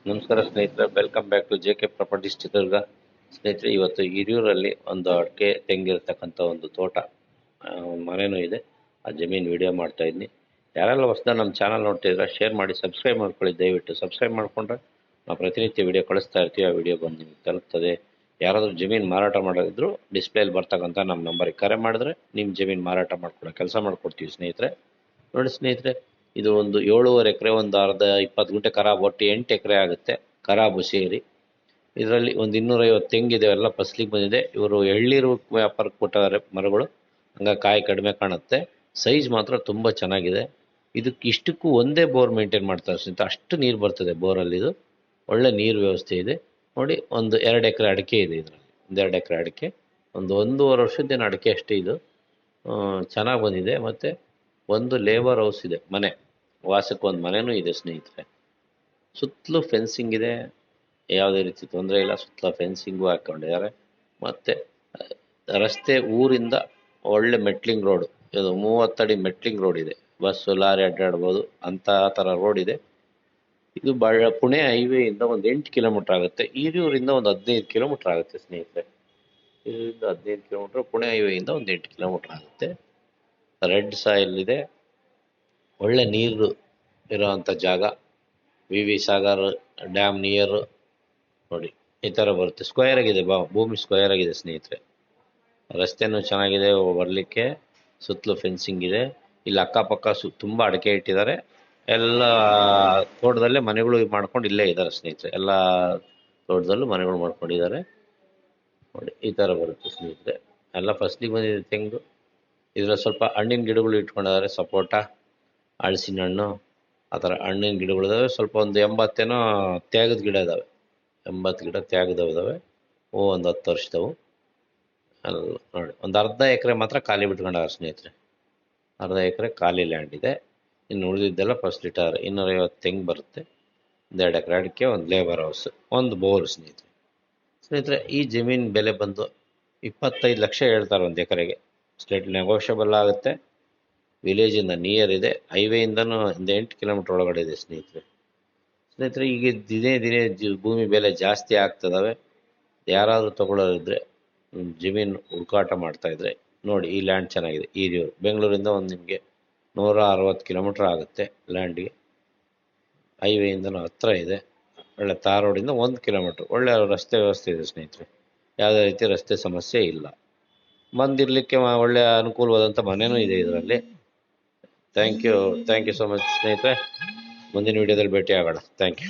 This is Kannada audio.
ನಮಸ್ಕಾರ ಸ್ನೇಹಿತರೆ, welcome back to J K properties Chitradurga. ಸ್ನೇಹಿತರೆ, ಇವತ್ತು ಹಿರಿಯೂರಲ್ಲಿ ಒಂದು ಅಡಿಕೆ ತೆಂಗಿರ್ತಕ್ಕಂಥ ಒಂದು ತೋಟ, ಮನೆಯೂ ಇದೆ. ಆ ಜಮೀನು ವಿಡಿಯೋ ಮಾಡ್ತಾ ಇದ್ದೀನಿ. ಯಾರೆಲ್ಲ ಹೊಸದ ನಮ್ಮ ಚಾನಲ್ ನೋಡ್ತಿದ್ರೆ ಶೇರ್ ಮಾಡಿ, ಸಬ್ಸ್ಕ್ರೈಬ್ ಮಾಡ್ಕೊಳ್ಳಿ. ದಯವಿಟ್ಟು ಸಬ್ಸ್ಕ್ರೈಬ್ ಮಾಡಿಕೊಂಡ್ರೆ ನಾವು ಪ್ರತಿನಿತ್ಯ ವಿಡಿಯೋ ಕಳಿಸ್ತಾ ಇರ್ತೀವಿ. ಆ ವಿಡಿಯೋ ಬಂದು ನಿಮ್ಗೆ ತಲುಪ್ತದೆ. ಯಾರಾದರೂ ಜಮೀನು ಮಾರಾಟ ಮಾಡೋದಿದ್ರು ಡಿಸ್ಪ್ಲೇಲಿ ಬರ್ತಕ್ಕಂಥ ನಮ್ಮ ನಂಬರಿಗೆ ಕರೆ ಮಾಡಿದ್ರೆ ನಿಮ್ಮ ಜಮೀನು ಮಾರಾಟ ಮಾಡ್ಕೊಡೋ ಕೆಲಸ ಮಾಡಿಕೊಡ್ತೀವಿ ಸ್ನೇಹಿತರೆ. ನೋಡಿ ಸ್ನೇಹಿತರೆ, ಇದು ಒಂದು 7.5 ಎಕರೆ, ಒಂದು ಅರ್ಧ 20 ಗುಂಟೆ ಖರಾಬ್, ಒಟ್ಟು 8 ಎಕರೆ ಆಗುತ್ತೆ ಖರಾಬು ಸೇರಿ. ಇದರಲ್ಲಿ ಒಂದು 250 ತೆಂಗಿದೆ, ಎಲ್ಲ ಫಸ್ಲಿಗೆ ಬಂದಿದೆ. ಇವರು ಎಳ್ನೀರು ವ್ಯಾಪಾರಕ್ಕೆ ಕೊಟ್ಟಾರೆ ಮರಗಳು, ಹಂಗಾಗಿ ಕಾಯಿ ಕಡಿಮೆ ಕಾಣುತ್ತೆ. ಸೈಜ್ ಮಾತ್ರ ತುಂಬ ಚೆನ್ನಾಗಿದೆ. ಇದಕ್ಕೆ ಇಷ್ಟಕ್ಕೂ ಒಂದೇ ಬೋರ್ ಮೇಂಟೈನ್ ಮಾಡ್ತಾರೆ ಸ್ನೇಹಿತರೆ, ಅಷ್ಟು ನೀರು ಬರ್ತದೆ ಬೋರಲ್ಲಿ. ಇದು ಒಳ್ಳೆ ನೀರು ವ್ಯವಸ್ಥೆ ಇದೆ. ನೋಡಿ, ಒಂದು 2 ಎಕರೆ ಅಡಿಕೆ ಇದೆ ಇದರಲ್ಲಿ. 2 ಎಕರೆ ಅಡಿಕೆ, ಒಂದು 1.5 ವರ್ಷದ್ದೇನು ಅಡಿಕೆ ಅಷ್ಟೇ. ಇದು ಚೆನ್ನಾಗಿ ಬಂದಿದೆ. ಮತ್ತು ಒಂದು ಲೇಬರ್ ಹೌಸ್ ಇದೆ, ಮನೆ ವಾಸಕ್ಕೆ ಒಂದು ಮನೆಯೂ ಇದೆ ಸ್ನೇಹಿತರೆ. ಸುತ್ತಲೂ ಫೆನ್ಸಿಂಗ್ ಇದೆ, ಯಾವುದೇ ರೀತಿ ತೊಂದರೆ ಇಲ್ಲ. ಸುತ್ತಲೂ ಫೆನ್ಸಿಂಗು ಹಾಕ್ಕೊಂಡಿದ್ದಾರೆ. ಮತ್ತು ರಸ್ತೆ ಊರಿಂದ ಒಳ್ಳೆ ಮೆಟ್ಲಿಂಗ್ ರೋಡು, ಇದು 30 ಅಡಿ ಮೆಟ್ಲಿಂಗ್ ರೋಡ್ ಇದೆ. ಬಸ್ಸು ಲಾರಿ ಅಡ್ಡಾಡ್ಬೋದು ಅಂಥ ಥರ ರೋಡ್ ಇದೆ. ಇದು ಪುಣೆ ಹೈವೇಯಿಂದ ಒಂದು 8 ಕಿಲೋಮೀಟ್ರ್ ಆಗುತ್ತೆ. ಹಿರಿಯೂರಿಂದ ಒಂದು 15 ಕಿಲೋಮೀಟ್ರ್ ಆಗುತ್ತೆ ಸ್ನೇಹಿತರೆ. ಹಿರಿಯೂರಿಂದ 15 ಕಿಲೋಮೀಟ್ರ್, ಪುಣೆ ಹೈವೇಯಿಂದ ಒಂದು 8 ಕಿಲೋಮೀಟ್ರ್ ಆಗುತ್ತೆ. ರೆಡ್ ಸಾಯಿಲ್ ಇದೆ, ಒಳ್ಳೆ ನೀರು ಇರೋವಂಥ ಜಾಗ. V Sagar dam near. ನೋಡಿ, ಈ ಥರ ಬರುತ್ತೆ. ಸ್ಕ್ವೇರ್ ಆಗಿದೆ, ಭೂಮಿ ಸ್ಕ್ವೇರ್ ಆಗಿದೆ ಸ್ನೇಹಿತರೆ. ರಸ್ತೆನೂ ಚೆನ್ನಾಗಿದೆ ಬರಲಿಕ್ಕೆ, ಸುತ್ತಲೂ ಫೆನ್ಸಿಂಗ್ ಇದೆ. ಇಲ್ಲಿ ಅಕ್ಕಪಕ್ಕ ತುಂಬ ಅಡಿಕೆ ಇಟ್ಟಿದ್ದಾರೆ. ಎಲ್ಲ ತೋಟದಲ್ಲೇ ಮನೆಗಳು ಮಾಡ್ಕೊಂಡು ಇಲ್ಲೇ ಇದ್ದಾರೆ ಸ್ನೇಹಿತರೆ. ಎಲ್ಲ ತೋಟದಲ್ಲೂ ಮನೆಗಳು ಮಾಡ್ಕೊಂಡಿದ್ದಾರೆ. ನೋಡಿ, ಈ ಥರ ಬರುತ್ತೆ ಸ್ನೇಹಿತರೆ. ಎಲ್ಲ ಫಸ್ಲಿಗೆ ಬಂದಿದೆ ತೆಂಗು. ಇದರಲ್ಲಿ ಸ್ವಲ್ಪ ಹಣ್ಣಿನ ಗಿಡಗಳು ಇಟ್ಕೊಂಡಿದ್ದಾರೆ, ಸಪೋಟ, ಹಲಸಿನ ಹಣ್ಣು, ಆ ಥರ ಹಣ್ಣಿನ ಗಿಡಗಳಿದಾವೆ. ಸ್ವಲ್ಪ ಒಂದು 80 ಏನೋ ತ್ಯಾಗದ ಗಿಡ ಇದ್ದಾವೆ. 80 ಗಿಡ ತ್ಯಾಗದವು ಇದ್ದಾವೆ. ಒಂದು 10 ವರ್ಷದವು. ಅಲ್ಲ ನೋಡಿ, ಒಂದು ಅರ್ಧ ಎಕರೆ ಮಾತ್ರ ಖಾಲಿ ಬಿಟ್ಕೊಂಡಾರೆ ಸ್ನೇಹಿತರೆ. ಅರ್ಧ ಎಕರೆ ಖಾಲಿ ಲ್ಯಾಂಡ್ ಇದೆ. ಇನ್ನು ಉಳಿದಿದ್ದೆಲ್ಲ ಫಸ್ಟ್ ಇಟ್ಟಾರೆ. 250 ತೆಂಗು ಬರುತ್ತೆ, 2 ಎಕರೆ ಅಡಿಕೆ, ಒಂದು ಲೇಬರ್ ಹೌಸ್, ಒಂದು ಬೋರ್ ಸ್ನೇಹಿತರೆ. ಈ ಜಮೀನು ಬೆಲೆ ಬಂದು 25 ಲಕ್ಷ ಹೇಳ್ತಾರೆ ಒಂದು ಎಕರೆಗೆ. ಸ್ಟೇಟ್ ನೆಗೋಷಿಯಬಲ್ ಆಗುತ್ತೆ. ವಿಲೇಜಿಂದ ನಿಯರ್ ಇದೆ, ಹೈವೇಯಿಂದನೂ ಒಂದು 8 ಕಿಲೋಮೀಟ್ರ್ ಒಳಗಡೆ ಇದೆ ಸ್ನೇಹಿತರೆ. ಈಗ ದಿನೇ ದಿನೇ ಭೂಮಿ ಬೆಲೆ ಜಾಸ್ತಿ ಆಗ್ತದವೆ. ಯಾರಾದರೂ ತೊಗೊಳ್ಳೋರಿದ್ರೆ, ಜಮೀನು ಹುಡುಕಾಟ ಮಾಡ್ತಾಯಿದ್ರೆ ನೋಡಿ, ಈ ಲ್ಯಾಂಡ್ ಚೆನ್ನಾಗಿದೆ. ಹಿರಿಯೂರು ಬೆಂಗಳೂರಿಂದ ಒಂದು ನಿಮಗೆ 160 ಕಿಲೋಮೀಟ್ರ್ ಆಗುತ್ತೆ ಲ್ಯಾಂಡಿಗೆ. ಹೈವೇಯಿಂದನೂ ಹತ್ತಿರ ಇದೆ. ಒಳ್ಳೆ ತಾರ್ ರೋಡಿಂದ 1 ಕಿಲೋಮೀಟ್ರ್. ಒಳ್ಳೆ ರಸ್ತೆ ವ್ಯವಸ್ಥೆ ಇದೆ ಸ್ನೇಹಿತರೆ. ಯಾವುದೇ ರೀತಿ ರಸ್ತೆ ಸಮಸ್ಯೆ ಇಲ್ಲ. ಬಂದಿರಲಿಕ್ಕೆ ಒಳ್ಳೆಯ ಅನುಕೂಲವಾದಂಥ ಮನೆಯೂ ಇದೆ ಇದರಲ್ಲಿ. ಥ್ಯಾಂಕ್ ಯು ಸೊ ಮಚ್ ಸ್ನೇಹಿತರೆ. ಮುಂದಿನ ವಿಡಿಯೋದಲ್ಲಿ ಭೇಟಿ ಆಗೋಣ. Thank you.